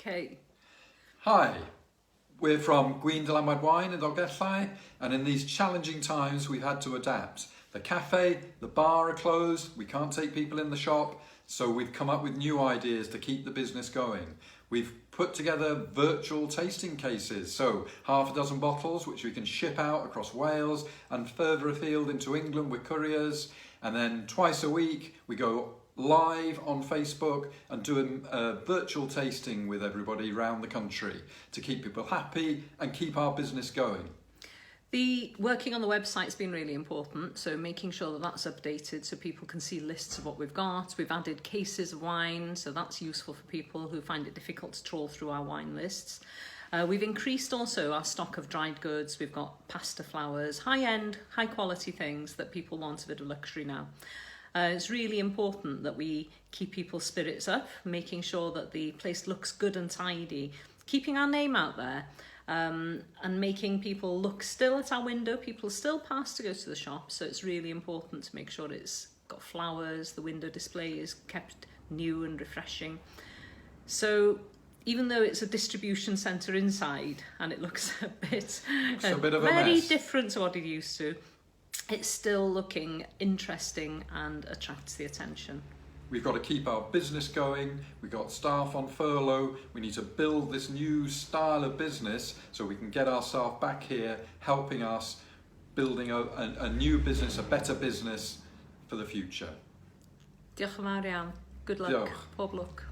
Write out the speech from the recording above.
Okay. Hi, we're from Gwin Dylanwad Wine in Dolgellau, and in these challenging times we've had to adapt. The cafe, the bar are closed, we can't take people in the shop, so we've come up with new ideas to keep the business going. We've put together virtual tasting cases, so half a dozen bottles which we can ship out across Wales and further afield into England with couriers, and then twice a week we go live on Facebook and do a virtual tasting with everybody around the country to keep people happy and keep our business going. The working on the website's been really important, so making sure that that's updated so people can see lists of what we've got. We've added cases of wine, so that's useful for people who find it difficult to trawl through our wine lists. We've increased also our stock of dried goods. We've got pasta flowers, high-end, high-quality things that people want a bit of luxury now. It's really important that we keep people's spirits up, making sure that the place looks good and tidy, keeping our name out there, and making people look still at our window. People still pass to go to the shop, so it's really important to make sure it's got flowers, the window display is kept new and refreshing. So even though it's a distribution centre inside and it looks a bit very different to what it used to, it's still looking interesting and attracts the attention. We've got to keep our business going, we've got staff on furlough, we need to build this new style of business so we can get our staff back here helping us building a new business, a better business for the future. Diolch yn fawr iawn. Good luck. Diolch. Pob lwc.